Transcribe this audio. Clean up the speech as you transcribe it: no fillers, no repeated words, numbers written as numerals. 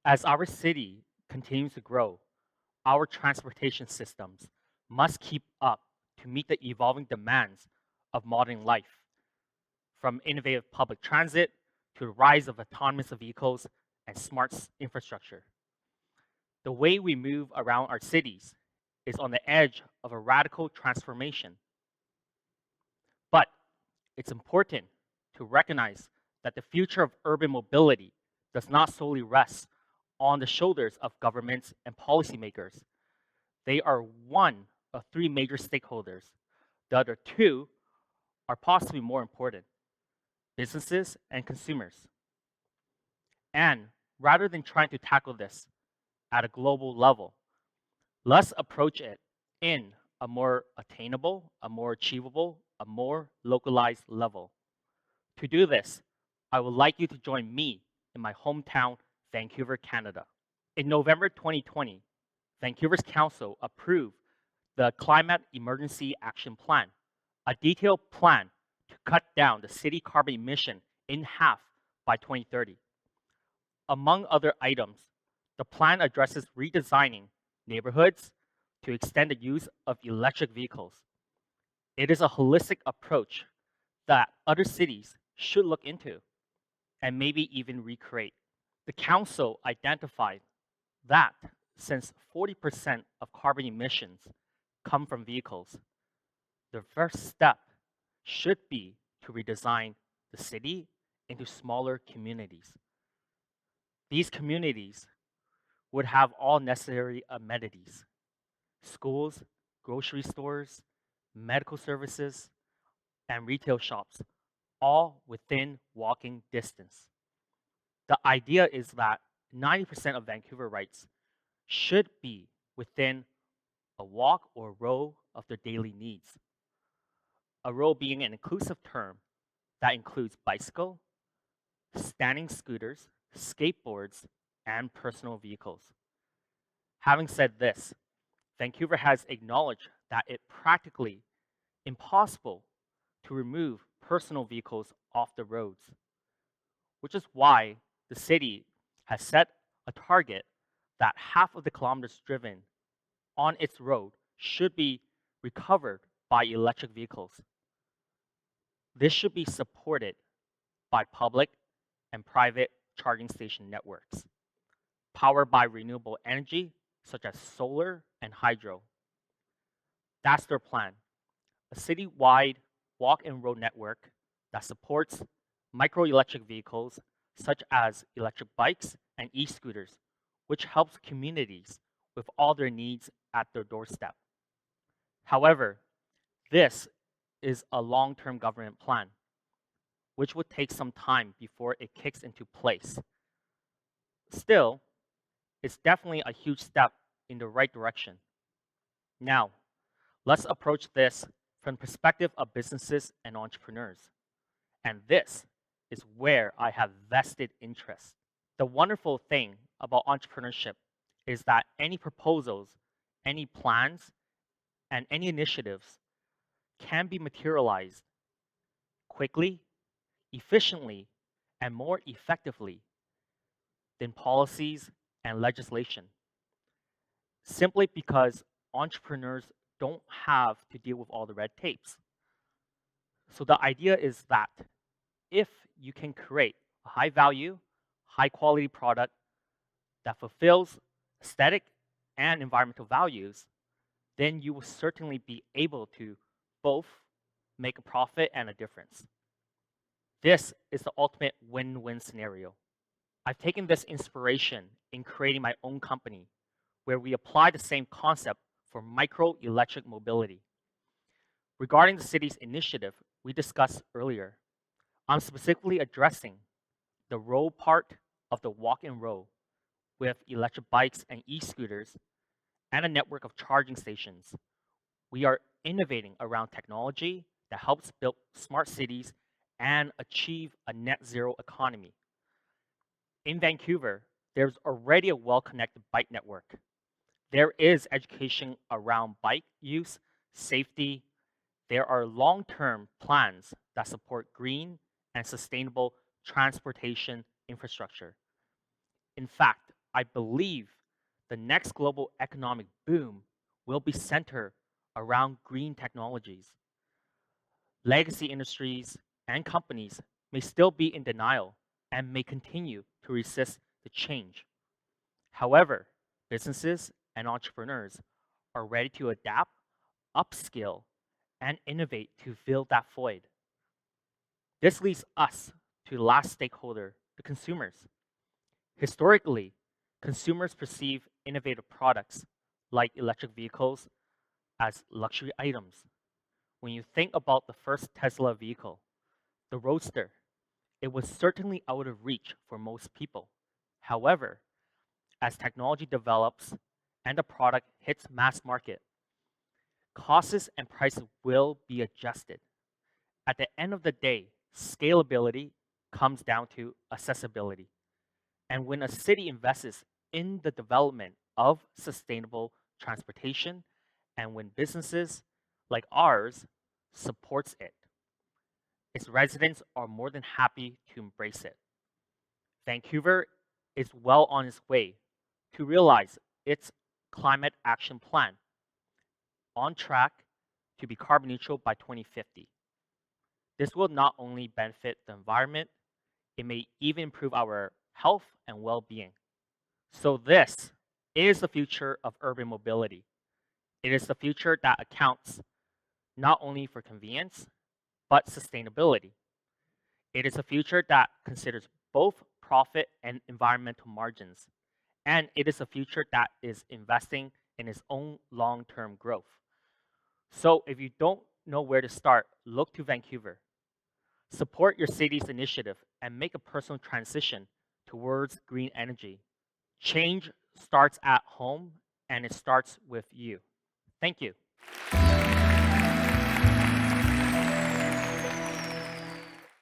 As our city continues to grow, our transportation systems must keep up to meet the evolving demands of modern life, from innovative public transit to the rise of autonomous vehicles and smart infrastructure. The way we move around our cities is on the edge of a radical transformation. But it's important to recognize that the future of urban mobility does not solely rest on the shoulders of governments and policymakers. They are one of three major stakeholders. The other two are possibly more important: businesses and consumers. And rather than trying to tackle this at a global level, let's approach it in a more attainable, a more achievable, a more localized level. To do this, I would like you to join me in my hometown, Vancouver, Canada. In November 2020, Vancouver's council approved the Climate Emergency Action Plan, a detailed plan to cut down the city carbon emission in half by 2030. Among other items, the plan addresses redesigning neighborhoods to extend the use of electric vehicles. It is a holistic approach that other cities should look into and maybe even recreate. The council identified that since 40% of carbon emissions come from vehicles, the first step should be to redesign the city into smaller communities. These communities would have all necessary amenities: schools, grocery stores, medical services, and retail shops, all within walking distance. The idea is that 90% of Vancouverites should be within a walk or row of their daily needs. A row being an inclusive term that includes bicycle, standing scooters, skateboards, and personal vehicles. Having said this, Vancouver has acknowledged that it's practically impossible to remove personal vehicles off the roads, which is why the city has set a target that half of the kilometers driven on its road should be recovered by electric vehicles. This should be supported by public and private charging station networks, powered by renewable energy such as solar and hydro. That's their plan: a citywide walk and road network that supports micro-electric vehicles such as electric bikes and e-scooters, which helps communities with all their needs at their doorstep. However, this is a long-term government plan, which would take some time before it kicks into place. Still, it's definitely a huge step in the right direction. Now, let's approach this from the perspective of businesses and entrepreneurs. And this is where I have vested interest. The wonderful thing about entrepreneurship is that any proposals, any plans, and any initiatives can be materialized quickly, efficiently, and more effectively than policies and legislation, simply because entrepreneurs don't have to deal with all the red tapes. So the idea is that if you can create a high value, high quality product that fulfills aesthetic and environmental values, then you will certainly be able to both make a profit and a difference. This is the ultimate win-win scenario. I've taken this inspiration in creating my own company, where we apply the same concept for micro-electric mobility. Regarding the city's initiative we discussed earlier, I'm specifically addressing the row part of the walk and row with electric bikes and e-scooters and a network of charging stations. We are innovating around technology that helps build smart cities and achieve a net zero economy. In Vancouver, there's already a well-connected bike network. There is education around bike use, safety. There are long-term plans that support green and sustainable transportation infrastructure. In fact, I believe the next global economic boom will be centered around green technologies. Legacy industries and companies may still be in denial and may continue to resist the change. However, businesses and entrepreneurs are ready to adapt, upskill, and innovate to fill that void. This leads us to the last stakeholder, the consumers. Historically, consumers perceive innovative products like electric vehicles as luxury items. When you think about the first Tesla vehicle, the Roadster, it was certainly out of reach for most people. However, as technology develops and the product hits mass market, costs and prices will be adjusted. At the end of the day, scalability comes down to accessibility. And when a city invests in the development of sustainable transportation, and when businesses like ours supports it, its residents are more than happy to embrace it. Vancouver is well on its way to realize its climate action plan, on track to be carbon neutral by 2050. This will not only benefit the environment, it may even improve our health and well-being. So this is the future of urban mobility. It is the future that accounts not only for convenience, but sustainability. It is a future that considers both profit and environmental margins. And it is a future that is investing in its own long-term growth. So if you don't know where to start, look to Vancouver. Support your city's initiative and make a personal transition towards green energy. Change starts at home and it starts with you. Thank you.